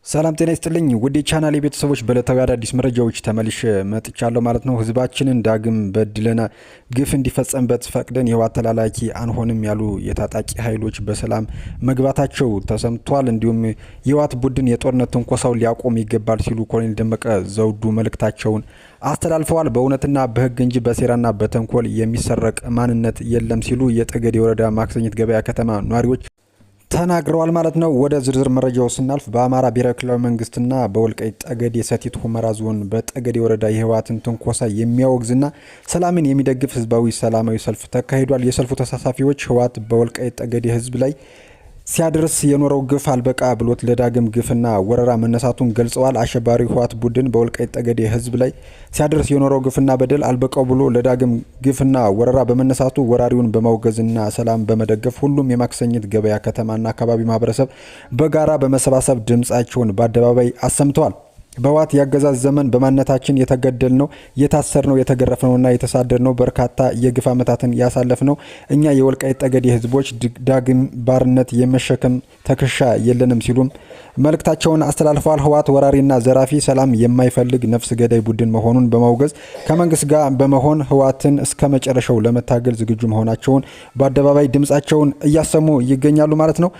ሰላም ጤና ይስጥልኝ ውድ ቻናሌ ቤተሰቦች በለታዊ አዳዲስ መረጃዎች ተመልሼ መጥቻለሁ ማለት ነው። ህዝባችንን ዳግም በድለና ግፍ እንዲፈጸምበት ፈቅደን የህወሓት ተላላኪ አንሆንም ያሉ የታጣቂ ኃይሎች በሰላም መግባታቸው ተሰምቷል። እንዲሁም የህወሓት ቡድን የጦርነት ትንኮሳውን ሊያቆም ይገባል ሲሉ ኮሎኔል ደመቀ ዘውዱ መልእክታቸውን አስተላልፈዋል። በእውነትና በህግ እንጂ በሴራና በተንኮል የሚሰረቅ ማንነት የለም ሲሉ የጠገዴ ወረዳ ማክሰኝት ገበያ ከተማ ነዋሪዎች ተናግረዋል ማለት ነው። ወደ ዝርዝር መረጃው ስናልፍ በአማራ ብሔራዊ ክልላዊ መንግስትና በወልቃይት ጠገዴ ሰቲት ሁመራ ዞን በጠገዴ ወረዳ የህወሓትን ትንኮሳ የሚያወግዝና ሰላምን የሚደግፍ ህዝባዊ ሰላማዊ ሰልፍ ተካሂዷል። የሰልፉ ተሳታፊዎች ህወሓት በወልቃይት ጠገዴ ህዝብ ላይ ሲያደርስ የኖረው ግፍ አልበቃ ብሎት ለዳግም ግፍና ወረራ መነሳቱን ገልጸዋል። አሸባሪው ህወሓት ቡድን በወልቃይት ጠገዴ ህዝብ ላይ ሲያደርስ የኖረው ግፍና በደል አልበቃው ብሎ ለዳግም ግፍና ወረራ በመነሳቱ ወራሪውን በማውገዝና ሰላም በመደገፍ ሁሉም የማክሰኝት ገበያ ከተማና አካባቢ ማህበረሰብ በጋራ በመሰባሰብ ድምጻቸውን በአደባባይ አሰምተዋል። በህወሓት ያገዛዝ ዘመን በማንነታችን የተገደልነው፣ የታሰርነው፣ የተገረፍነውና የተሳደድነው በርካታ የግፍ ዓመታትን ያሳለፍነው እኛ የወልቃይት ጠገዴ ህዝቦች ዳግም ባርነት የመሸከም ትከሻ የለንም ሲሉም መልእክታቸውን አስተላልፈዋል። ህወሓት ወራሪና ዘራፊ ሰላም የማይፈልግ ነፍስ ገዳይ ቡድን መሆኑን በማውገዝ ከመንግስት ጋር በመሆን ህወሓትን እስከ መጨረሻው ለመታገል ዝግጁ መሆናቸውን በአደባባይ ድምጻቸውን እያሰሙ ይገኛሉ ማለት ነው።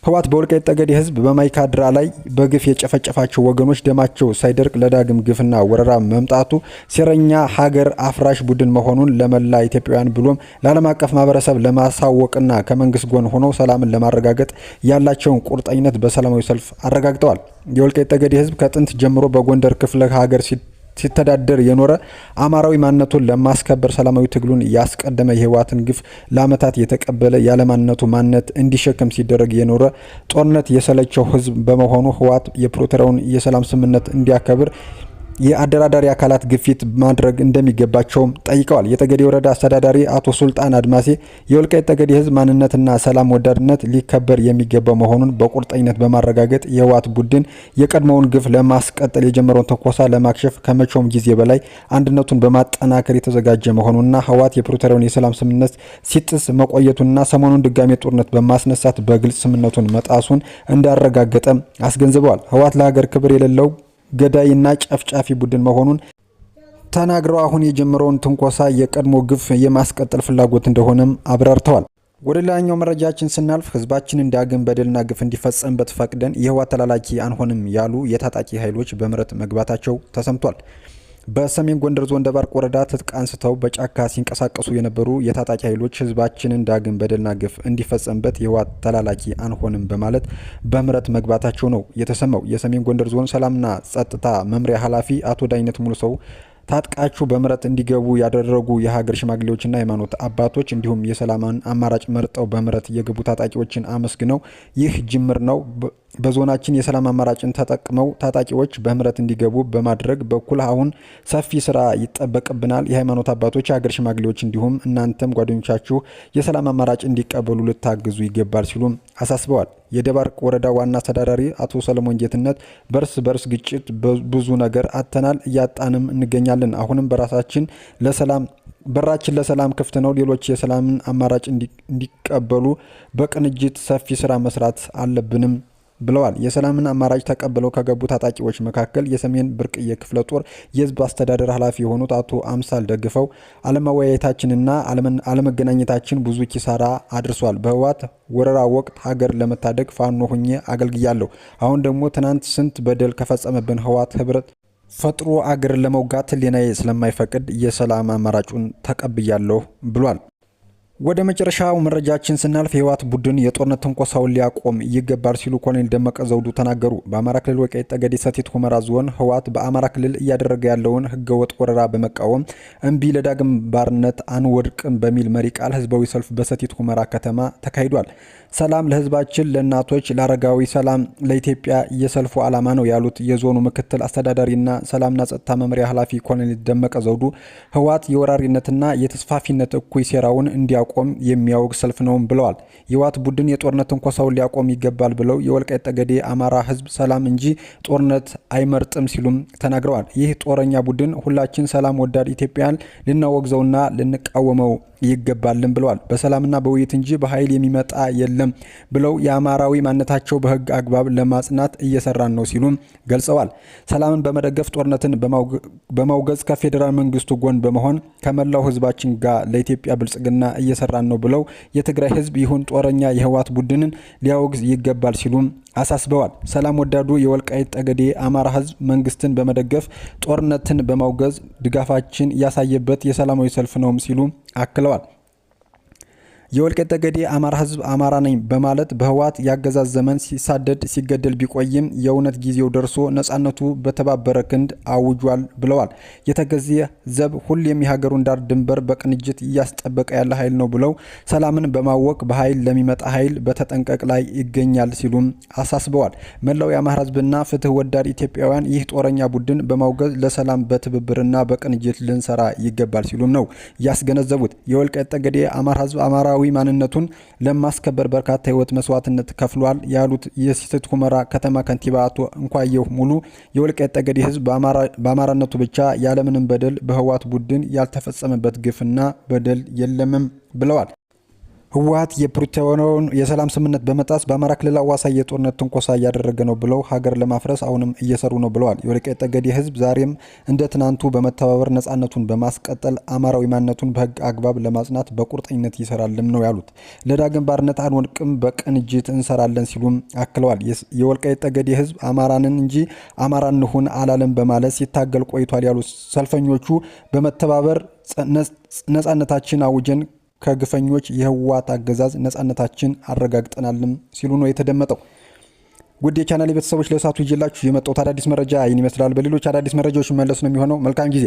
ህወሓት በወልቃይት ጠገዴ ህዝብ በማይካድራ ላይ በግፍ የጨፈጨፋቸው ወገኖች ደማቸው ሳይደርቅ ለዳግም ግፍና ወረራ መምጣቱ ሴረኛ ሀገር አፍራሽ ቡድን መሆኑን ለመላ ኢትዮጵያውያን ብሎም ለዓለም አቀፍ ማህበረሰብ ለማሳወቅና ከመንግስት ጎን ሆነው ሰላምን ለማረጋገጥ ያላቸውን ቁርጠኝነት በሰላማዊ ሰልፍ አረጋግጠዋል። የወልቃይት ጠገዴ ህዝብ ከጥንት ጀምሮ በጎንደር ክፍለ ሀገር ሲተዳደር የኖረ አማራዊ ማንነቱን ለማስከበር ሰላማዊ ትግሉን ያስቀደመ የህወሓትን ግፍ ለዓመታት የተቀበለ ያለማንነቱ ማንነት እንዲሸከም ሲደረግ የኖረ ጦርነት የሰለቸው ህዝብ በመሆኑ ህወሓት የፕሪቶሪያውን የሰላም ስምምነት እንዲያከብር የአደራዳሪ አካላት ግፊት ማድረግ እንደሚገባቸውም ጠይቀዋል። የጠገዴ ወረዳ አስተዳዳሪ አቶ ሱልጣን አድማሴ የወልቃይት ጠገዴ ህዝብ ማንነትና ሰላም ወዳድነት ሊከበር የሚገባው መሆኑን በቁርጠኝነት በማረጋገጥ የህወሓት ቡድን የቀድሞውን ግፍ ለማስቀጠል የጀመረውን ተኮሳ ለማክሸፍ ከመቼውም ጊዜ በላይ አንድነቱን በማጠናከር የተዘጋጀ መሆኑንና ህወሓት የፕሪቶሪያውን የሰላም ስምምነት ሲጥስ መቆየቱንና ሰሞኑን ድጋሜ ጦርነት በማስነሳት በግልጽ ስምምነቱን መጣሱን እንዳረጋገጠ አስገንዝበዋል። ህወሓት ለሀገር ክብር የሌለው ገዳይና ጨፍጫፊ ቡድን መሆኑን ተናግረው አሁን የጀመረውን ትንኮሳ የቀድሞ ግፍ የማስቀጠል ፍላጎት እንደሆነም አብራርተዋል። ወደ ሌላኛው መረጃችን ስናልፍ ህዝባችንን ዳግም በደልና ግፍ እንዲፈጸምበት ፈቅደን የህወሓት ተላላኪ አንሆንም ያሉ የታጣቂ ኃይሎች በምህረት መግባታቸው ተሰምቷል። በሰሜን ጎንደር ዞን ደባርቅ ወረዳ ትጥቅ አንስተው በጫካ ሲንቀሳቀሱ የነበሩ የታጣቂ ኃይሎች ህዝባችንን ዳግም በደልና ግፍ እንዲፈጸምበት የህወሓት ተላላኪ አንሆንም በማለት በምህረት መግባታቸው ነው የተሰማው። የሰሜን ጎንደር ዞን ሰላምና ጸጥታ መምሪያ ኃላፊ አቶ ዳኝነት ሙሉ ሰው ታጥቃችሁ በምህረት እንዲገቡ ያደረጉ የሀገር ሽማግሌዎችና ሃይማኖት አባቶች እንዲሁም የሰላምን አማራጭ መርጠው በምህረት የገቡ ታጣቂዎችን አመስግነው ይህ ጅምር ነው። በዞናችን የሰላም አማራጭን ተጠቅመው ታጣቂዎች በምህረት እንዲገቡ በማድረግ በኩል አሁን ሰፊ ስራ ይጠበቅብናል። የሃይማኖት አባቶች፣ የሀገር ሽማግሌዎች እንዲሁም እናንተም ጓደኞቻችሁ የሰላም አማራጭ እንዲቀበሉ ልታግዙ ይገባል ሲሉም አሳስበዋል። የደባርቅ ወረዳ ዋና አስተዳዳሪ አቶ ሰለሞን ጌትነት በርስ ግጭት ብዙ ነገር አጥተናል፣ እያጣንም እንገኛለን። አሁንም በራችን ለሰላም ክፍት ነው። ሌሎች የሰላምን አማራጭ እንዲቀበሉ በቅንጅት ሰፊ ስራ መስራት አለብንም ብለዋል። የሰላምን አማራጭ ተቀብለው ከገቡ ታጣቂዎች መካከል የሰሜን ብርቅዬ ክፍለ ጦር የህዝብ አስተዳደር ኃላፊ የሆኑት አቶ አምሳል ደግፈው አለመወያየታችንና አለመገናኘታችን ብዙ ኪሳራ አድርሷል። በህወሓት ወረራ ወቅት ሀገር ለመታደግ ፋኖ ሆኜ አገልግያለሁ። አሁን ደግሞ ትናንት ስንት በደል ከፈጸመብን ህወሓት ህብረት ፈጥሮ አገርን ለመውጋት ህሊናዬ ስለማይፈቅድ የሰላም አማራጩን ተቀብያለሁ ብሏል። ወደ መጨረሻው መረጃችን ስናልፍ የህወሓት ቡድን የጦርነት ትንኮሳውን ሊያቆም ይገባል ሲሉ ኮሎኔል ደመቀ ዘውዱ ተናገሩ። በአማራ ክልል ወልቃይት ጠገዴ ሰቲት ሁመራ ዞን ህወሓት በአማራ ክልል እያደረገ ያለውን ህገወጥ ወረራ በመቃወም እምቢ ለዳግም ባርነት አንወድቅም በሚል መሪ ቃል ህዝባዊ ሰልፍ በሰቲት ሁመራ ከተማ ተካሂዷል። ሰላም ለህዝባችን፣ ለእናቶች፣ ለአረጋዊ፣ ሰላም ለኢትዮጵያ የሰልፉ ዓላማ ነው ያሉት የዞኑ ምክትል አስተዳዳሪና ሰላምና ጸጥታ መምሪያ ኃላፊ ኮሎኔል ደመቀ ዘውዱ ህወሓት የወራሪነትና የተስፋፊነት እኩይ ሴራውን እንዲያቆም እንዲያቆም የሚያወግ ሰልፍ ነው ብለዋል። የህወሓት ቡድን የጦርነት ትንኮሳውን ሊያቆም ይገባል ብለው የወልቃይት ጠገዴ አማራ ህዝብ ሰላም እንጂ ጦርነት አይመርጥም ሲሉም ተናግረዋል። ይህ ጦረኛ ቡድን ሁላችን ሰላም ወዳድ ኢትዮጵያን ልናወግዘውና ልንቃወመው ይገባልን ብለዋል። በሰላምና በውይይት እንጂ በኃይል የሚመጣ የለም ብለው የአማራዊ ማንነታቸው በህግ አግባብ ለማጽናት እየሰራን ነው ሲሉም ገልጸዋል። ሰላምን በመደገፍ ጦርነትን በማውገዝ ከፌዴራል መንግስቱ ጎን በመሆን ከመላው ህዝባችን ጋር ለኢትዮጵያ ብልጽግና እየሰራን ነው ብለው የትግራይ ህዝብ ይሁን ጦረኛ የህወሓት ቡድንን ሊያወግዝ ይገባል ሲሉም አሳስበዋል። ሰላም ወዳዱ የወልቃይት ጠገዴ አማራ ህዝብ መንግስትን በመደገፍ ጦርነትን በማውገዝ ድጋፋችን ያሳየበት የሰላማዊ ሰልፍ ነው ሲሉ አክለዋል። የወልቃይት ጠገዴ አማራ ህዝብ አማራ ነኝ በማለት በህወሓት ያገዛዝ ዘመን ሲሳደድ ሲገደል ቢቆይም የእውነት ጊዜው ደርሶ ነጻነቱ በተባበረ ክንድ አውጇል ብለዋል። የተገዜ ዘብ ሁሌም የሀገሩን ዳር ድንበር በቅንጅት እያስጠበቀ ያለ ኃይል ነው ብለው ሰላምን በማወቅ በኃይል ለሚመጣ ኃይል በተጠንቀቅ ላይ ይገኛል ሲሉም አሳስበዋል። መላው የአማራ ህዝብና ፍትህ ወዳድ ኢትዮጵያውያን ይህ ጦረኛ ቡድን በማውገዝ ለሰላም በትብብርና በቅንጅት ልንሰራ ይገባል ሲሉም ነው ያስገነዘቡት። የወልቃይት ጠገዴ አማራ ህዝብ አማራዊ ማንነቱን ለማስከበር በርካታ ህይወት መስዋዕትነት ከፍሏል ያሉት የሰቲት ሁመራ ከተማ ከንቲባ አቶ እንኳየሁ ሙሉ የወልቃይት ጠገዴ ህዝብ በአማራነቱ ብቻ ያለምንም በደል በህወሓት ቡድን ያልተፈጸመበት ግፍና በደል የለምም ብለዋል። ህወሓት የፕሪቶሪያውን የሰላም ስምምነት በመጣስ በአማራ ክልል አዋሳኝ የጦርነት ትንኮሳ እያደረገ ነው ብለው ሀገር ለማፍረስ አሁንም እየሰሩ ነው ብለዋል። የወልቃይት ጠገዴ ህዝብ ዛሬም እንደ ትናንቱ በመተባበር ነጻነቱን በማስቀጠል አማራዊ ማንነቱን በህግ አግባብ ለማጽናት በቁርጠኝነት ይሰራልም ነው ያሉት። ለዳግም ባርነት አንወድቅም፣ በቅንጅት እንሰራለን ሲሉም አክለዋል። የወልቃይት ጠገዴ ህዝብ አማራንን እንጂ አማራ እንሁን አላለም በማለት ሲታገል ቆይቷል ያሉት ሰልፈኞቹ በመተባበር ነጻነታችን አውጀን ከግፈኞች የህወሓት አገዛዝ ነጻነታችን አረጋግጠናልም ሲሉ ነው የተደመጠው። ውድ የቻናሌ ቤተሰቦች ለሰዓቱ ይዤላችሁ የመጣሁት አዳዲስ መረጃ ይህን ይመስላል። በሌሎች አዳዲስ መረጃዎች መለስ ነው የሚሆነው። መልካም ጊዜ።